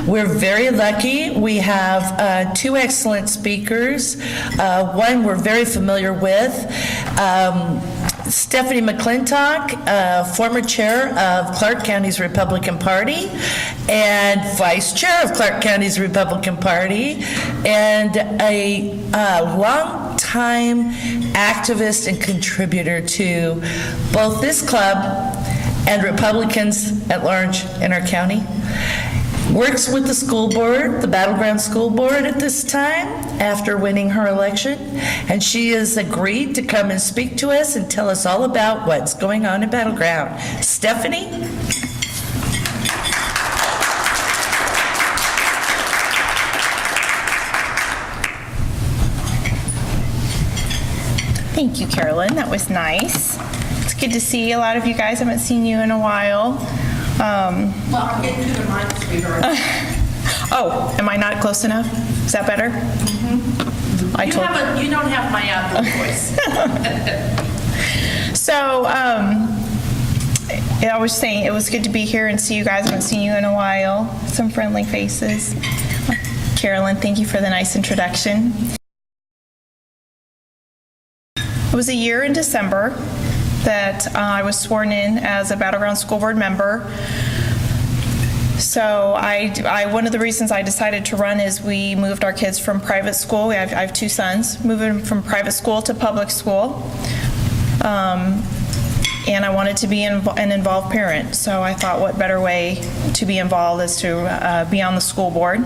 We're very lucky. We have two excellent speakers. One we're very familiar with, Stephanie McClintock, former chair of Clark County's Republican Party and vice chair of Clark County's Republican Party, and a long-time activist and contributor to both this club and Republicans at large in our county. Works with the school board, the Battleground School Board at this time, after winning her election, and she has agreed to come and speak to us and tell us all about what's going on in Battleground. Stephanie? Thank you, Carolyn. That was nice. It's good to see a lot of you guys. I haven't seen you in a while. Well, I'm getting to the mic, sweetheart. Oh, am I not close enough? Is that better? Mm-hmm. You don't have my outdoor voice. So, I was saying it was good to be here and see you guys. I haven't seen you in a while. Some friendly faces. Carolyn, thank you for the nice introduction. It was a year in December that I was sworn in as a Battleground School Board member. So one of the reasons I decided to run is we moved our kids from private school. I have two sons, moving from private school to public school. And I wanted to be an involved parent. So I thought what better way to be involved is to be on the school board.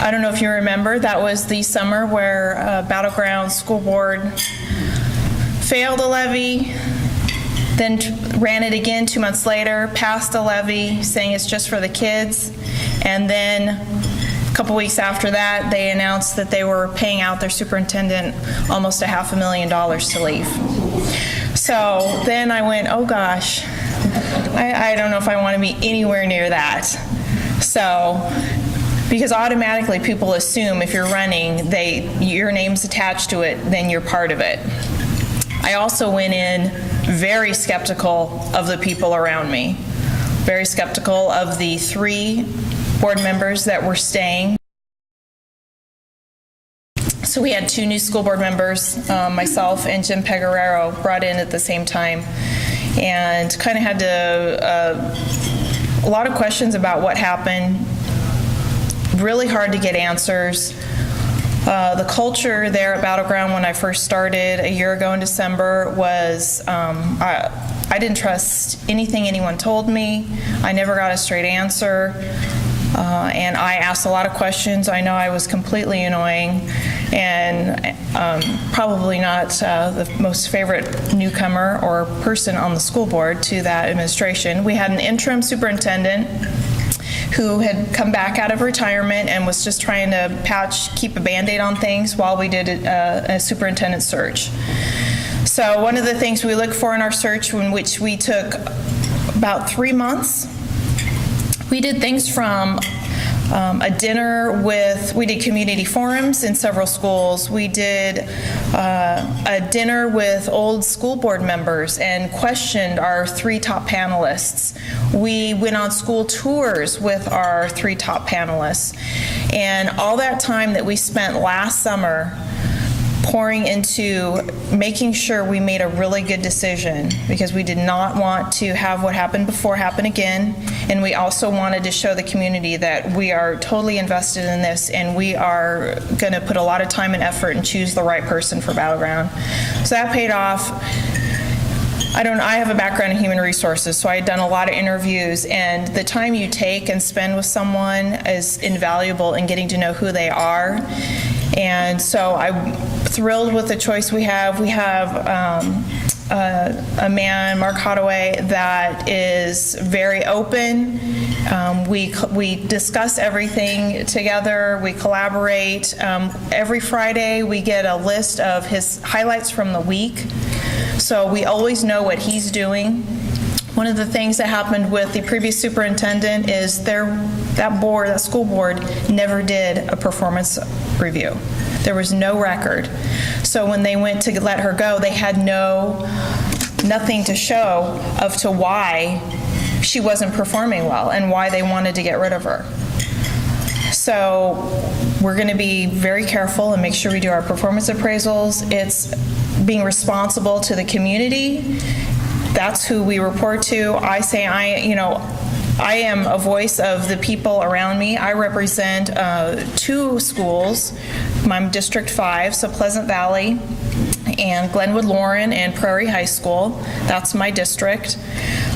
I don't know if you remember, that was the summer where Battleground School Board failed a levy, then ran it again 2 months later, passed a levy saying it's just for the kids, and then a couple weeks after that they announced that they were paying out their superintendent almost $500,000 to leave. So then I went, oh gosh, I don't know if I want to be anywhere near that. So, because automatically people assume if you're running, your name's attached to it, then you're part of it. I also went in very skeptical of the people around me, very skeptical of the 3 board members that were staying. So we had 2 new school board members, myself and Jim Peguerero, brought in at the same time, and kind of had a lot of questions about what happened. Really hard to get answers. The culture there at Battleground when I first started a year ago in December was, I didn't trust anything anyone told me. I never got a straight answer. And I asked a lot of questions. I know I was completely annoying and probably not the most favorite newcomer or person on the school board to that administration. We had an interim superintendent who had come back out of retirement and was just trying to keep a Band-Aid on things while we did a superintendent search. So one of the things we look for in our search, in which we took about 3 months, we did things from a dinner we did community forums in several schools. We did a dinner with old school board members and questioned our 3 top panelists. We went on school tours with our 3 top panelists. And all that time that we spent last summer pouring into making sure we made a really good decision, because we did not want to have what happened before happen again, and we also wanted to show the community that we are totally invested in this and we are going to put a lot of time and effort and choose the right person for Battleground. So that paid off. I have a background in human resources, so I had done a lot of interviews, and the time you take and spend with someone is invaluable in getting to know who they are. And so I'm thrilled with the choice we have. We have a man, Mark Hottaway, that is very open. We discuss everything together. We collaborate. Every Friday we get a list of his highlights from the week, so we always know what he's doing. One of the things that happened with the previous superintendent is that school board never did a performance review. There was no record. So when they went to let her go, they had nothing to show to why she wasn't performing well and why they wanted to get rid of her. So we're going to be very careful and make sure we do our performance appraisals. It's being responsible to the community. That's who we report to. I say I am a voice of the people around me. I represent 2 schools. I'm District 5, so Pleasant Valley and Glenwood Lauren and Prairie High School. That's my district.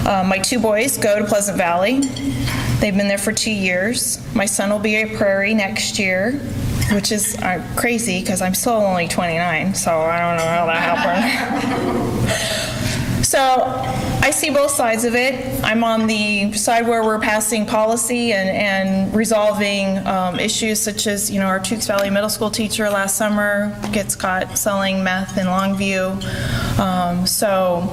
My 2 boys go to Pleasant Valley. They've been there for 2 years. My son will be at Prairie next year, which is crazy because I'm still only 29, so I don't know how that happened. So I see both sides of it. I'm on the side where we're passing policy and resolving issues such as, our Tukes Valley Middle School teacher last summer gets caught selling meth in Longview. So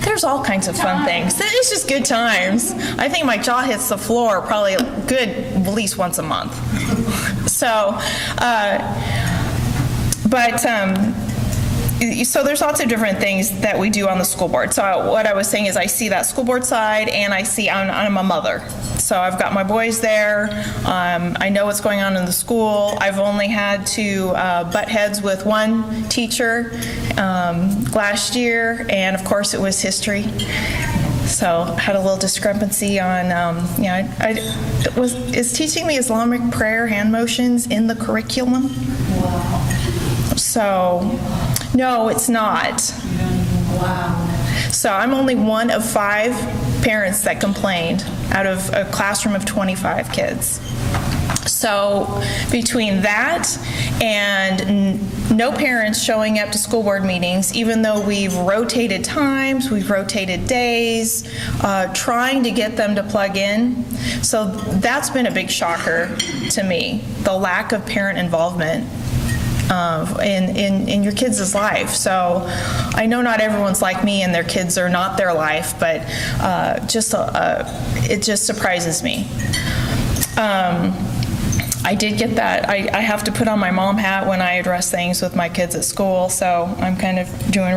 there's all kinds of fun things. It's just good times. I think my jaw hits the floor probably at least once a month. So, so there's lots of different things that we do on the school board. So what I was saying is I see that school board side, and I'm a mother. So I've got my boys there. I know what's going on in the school. I've only had to butt heads with one teacher last year, and of course it was history. So had a little discrepancy on, is teaching the Islamic prayer hand motions in the curriculum? Wow. So, no, it's not. Wow. So I'm only one of 5 parents that complained out of a classroom of 25 kids. So between that and no parents showing up to school board meetings, even though we've rotated times, we've rotated days, trying to get them to plug in. So that's been a big shocker to me, the lack of parent involvement in your kids' life. So I know not everyone's like me and their kids are not their life, but it just surprises me. I did get that. I have to put on my mom hat when I address things with my kids at school, so I'm kind of doing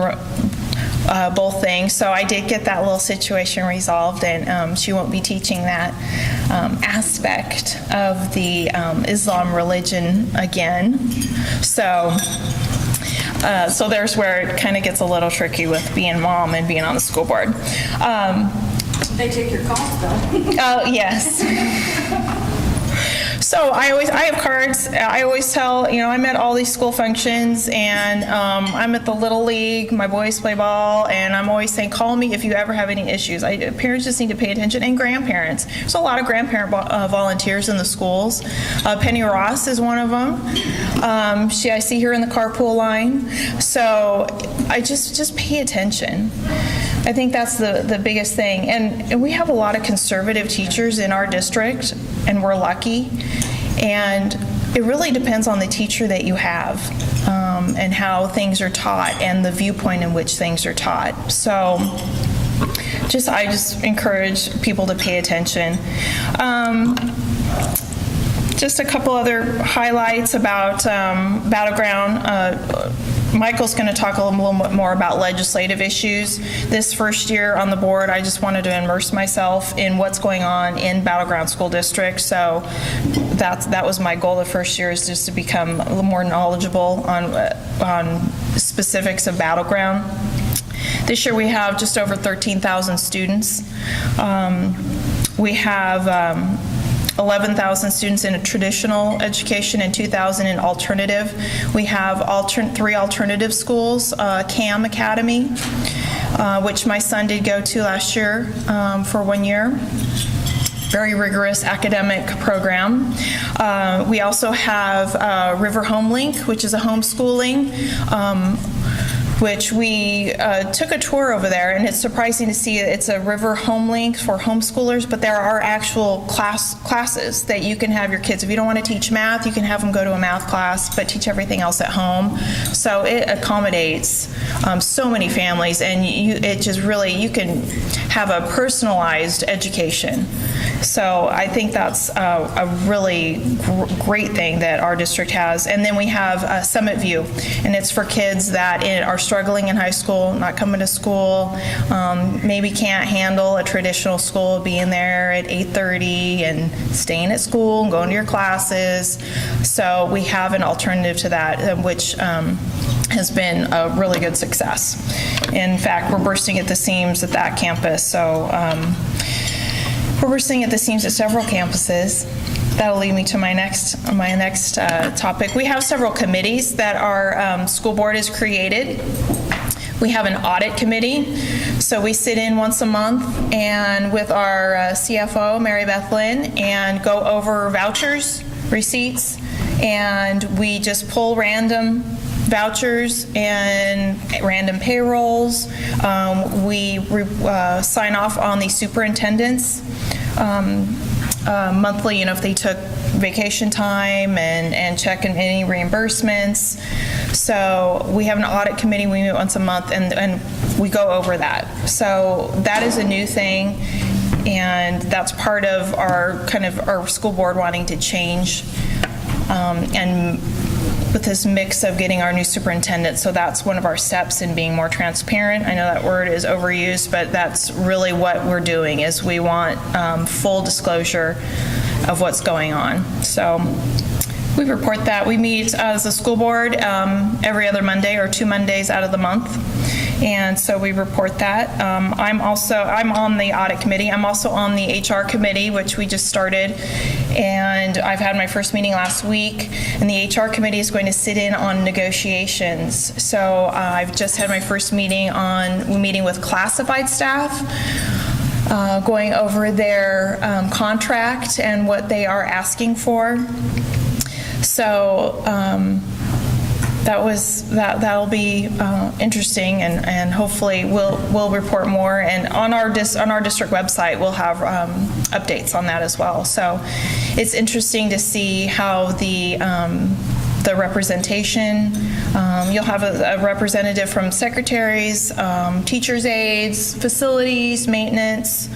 both things. So I did get that little situation resolved, and she won't be teaching that aspect of the Islam religion again. So there's where it kind of gets a little tricky with being mom and being on the school board. They take your calls, though. Oh, yes. So I have cards. I always tell, I'm at all these school functions, and I'm at the Little League. My boys play ball, and I'm always saying, call me if you ever have any issues. Parents just need to pay attention, and grandparents. There's a lot of grandparent volunteers in the schools. Penny Ross is one of them. I see her in the carpool line. So I just pay attention. I think that's the biggest thing. And we have a lot of conservative teachers in our district, and we're lucky. And it really depends on the teacher that you have, and how things are taught and the viewpoint in which things are taught. So I just encourage people to pay attention. Just a couple other highlights about Battleground. Michael's going to talk a little bit more about legislative issues. This first year on the board, I just wanted to immerse myself in what's going on in Battleground School District. So that was my goal the first year, is just to become a little more knowledgeable on specifics of Battleground. This year we have just over 13,000 students. We have 11,000 students in a traditional education and 2,000 in alternative. We have 3 alternative schools, CAM Academy, which my son did go to last year for 1 year. Very rigorous academic program. We also have River Homelink, which is a homeschooling, which we took a tour over there, and it's surprising to see it's a River Homelink for homeschoolers, but there are actual classes that you can have your kids. If you don't want to teach math, you can have them go to a math class, but teach everything else at home. So it accommodates so many families, and you can have a personalized education. So I think that's a really great thing that our district has. And then we have Summit View, and it's for kids that are struggling in high school, not coming to school, maybe can't handle a traditional school, being there at 8:30 and staying at school and going to your classes. So we have an alternative to that, which has been a really good success. In fact, we're bursting at the seams at that campus. So we're bursting at the seams at several campuses. That'll lead me to my next topic. We have several committees that our school board has created. We have an audit committee. So we sit in once a month and with our CFO, Mary Beth Lynn, and go over vouchers, receipts, and we just pull random vouchers and random payrolls. We sign off on the superintendents monthly, if they took vacation time and check in any reimbursements. So we have an audit committee. We meet once a month and we go over that. So that is a new thing, and that's part of our school board wanting to change, and with this mix of getting our new superintendent. So that's one of our steps in being more transparent. I know that word is overused, but that's really what we're doing, is we want full disclosure of what's going on. So we report that. We meet as a school board every other Monday or 2 Mondays out of the month. And so we report that. I'm on the audit committee. I'm also on the HR committee, which we just started. And I've had my first meeting last week. And the HR committee is going to sit in on negotiations. So I've just had my first meeting with classified staff, going over their contract and what they are asking for. So that'll be interesting, and hopefully we'll report more. And on our district website, we'll have updates on that as well. So it's interesting to see how the representation. You'll have a representative from secretaries, teachers' aides, facilities, maintenance,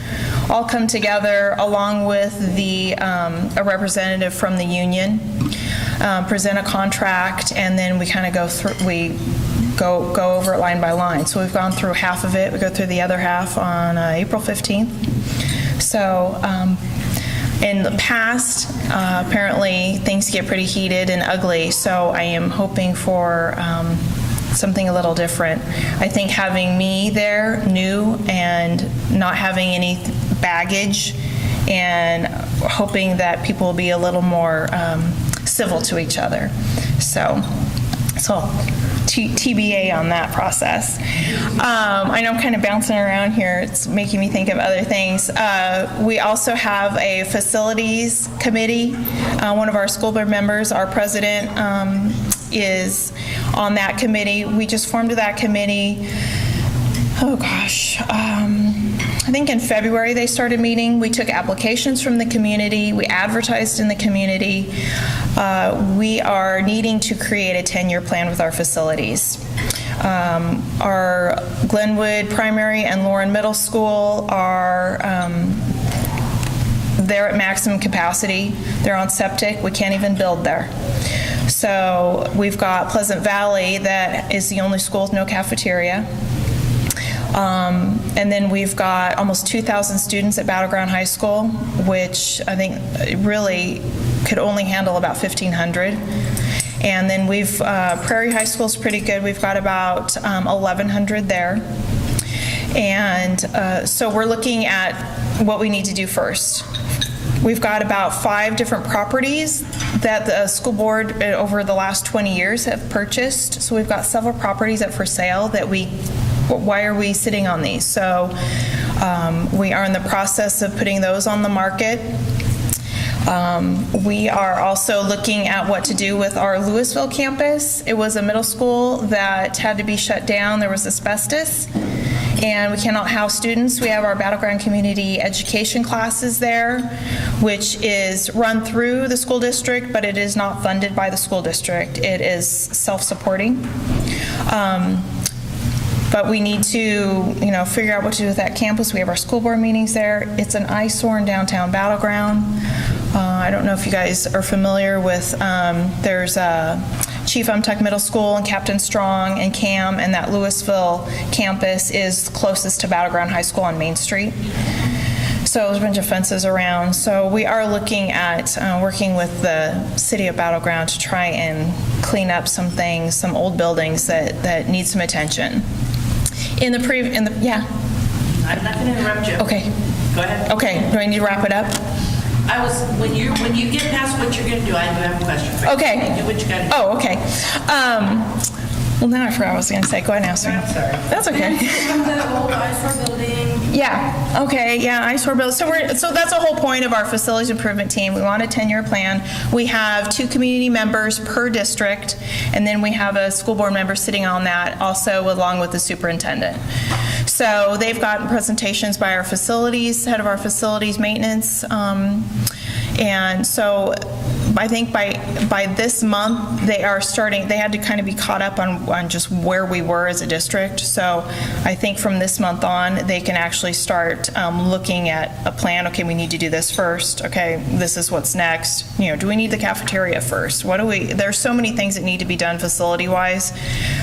all come together, along with a representative from the union, present a contract, and then we kind of go over it line by line. So we've gone through half of it. We go through the other half on April 15th. So in the past, apparently things get pretty heated and ugly, so I am hoping for something a little different. I think having me there, new, and not having any baggage, and hoping that people will be a little more civil to each other. So TBA on that process. I know I'm kind of bouncing around here. It's making me think of other things. We also have a facilities committee. One of our school board members, our president, is on that committee. We just formed that committee, I think in February they started meeting. We took applications from the community. We advertised in the community. We are needing to create a 10-year plan with our facilities. Our Glenwood Primary and Lauren Middle School are they're at maximum capacity. They're on septic. We can't even build there. So we've got Pleasant Valley, that is the only school with no cafeteria. And then we've got almost 2,000 students at Battleground High School, which I think really could only handle about 1,500. And then Prairie High School is pretty good. We've got about 1,100 there. And so we're looking at what we need to do first. We've got about 5 different properties that the school board over the last 20 years have purchased. So we've got several properties up for sale that why are we sitting on these? So we are in the process of putting those on the market. We are also looking at what to do with our Louisville campus. It was a middle school that had to be shut down. There was asbestos, and we cannot house students. We have our Battleground Community Education classes there, which is run through the school district, but it is not funded by the school district. It is self-supporting. But we need to, figure out what to do with that campus. We have our school board meetings there. It's an eyesore in downtown Battleground. I don't know if you guys are familiar with, there's Chief Umtuck Middle School and Captain Strong and CAM, and that Louisville campus is closest to Battleground High School on Main Street. So there's a bunch of fences around. So we are looking at working with the city of Battleground to try and clean up some things, some old buildings that need some attention. Yeah, I'm not going to interrupt you. okay. Go ahead. Okay, do I need to wrap it up? When you get past what you're going to do, I do have a question for you. Okay. Do what you got to do. Oh, okay. Well, now I forgot what I was going to say. Go ahead and ask me. I'm sorry. That's okay. From the old eyesore building. Yeah, okay, yeah, eyesore bill. So that's the whole point of our facilities improvement team. We want a 10-year plan. We have 2 community members per district, and then we have a school board member sitting on that also along with the superintendent. So they've gotten presentations by our facilities, head of our facilities maintenance, and so I think by this month, they had to kind of be caught up on just where we were as a district. So I think from this month on, they can actually start looking at a plan. Okay, we need to do this first. Okay, this is what's next. Do we need the cafeteria first? There's so many things that need to be done facility-wise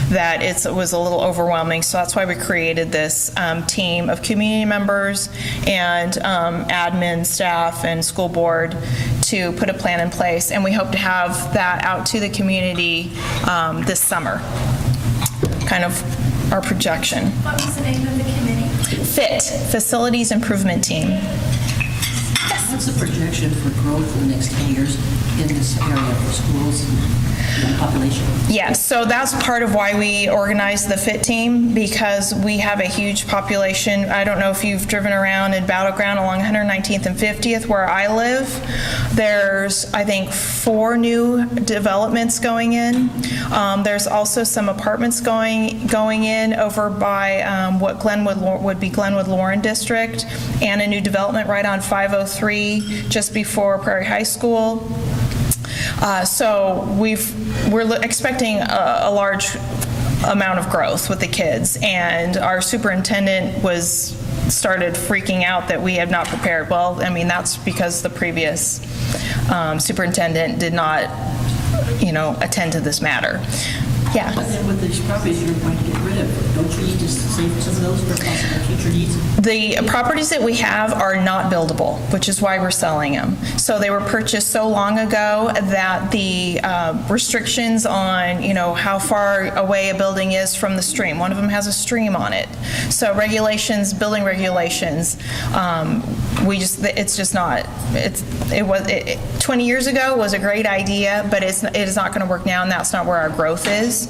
that it was a little overwhelming. So that's why we created this team of community members and admin staff and school board to put a plan in place, and we hope to have that out to the community this summer, kind of our projection. What was the name of the committee? FIT, Facilities Improvement Team. What's the projection for growth in the next 10 years in this area for schools and population? Yes, so that's part of why we organized the FIT team, because we have a huge population. I don't know if you've driven around in Battleground along 119th and 50th where I live. There's, I think, 4 new developments going in. There's also some apartments going in over by what would be Glenwood Lauren District, and a new development right on 503 just before Prairie High School. So we're expecting a large amount of growth with the kids, and our superintendent started freaking out that we had not prepared. Well, I mean, that's because the previous superintendent did not, attend to this matter. Yeah. But then with these properties you're going to get rid of, don't you need to save some of those for possible future needs? The properties that we have are not buildable, which is why we're selling them. So they were purchased so long ago that the restrictions on, how far away a building is from the stream. One of them has a stream on it. So regulations, building regulations, it's just not. 20 years ago was a great idea, but it is not going to work now, and that's not where our growth is.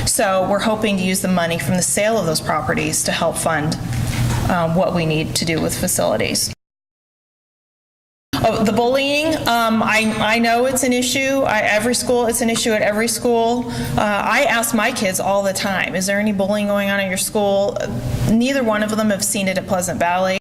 So we're hoping to use the money from the sale of those properties to help fund what we need to do with facilities. Oh, the bullying, I know it's an issue. It's an issue at every school. I ask my kids all the time, is there any bullying going on at your school? Neither one of them have seen it at Pleasant Valley.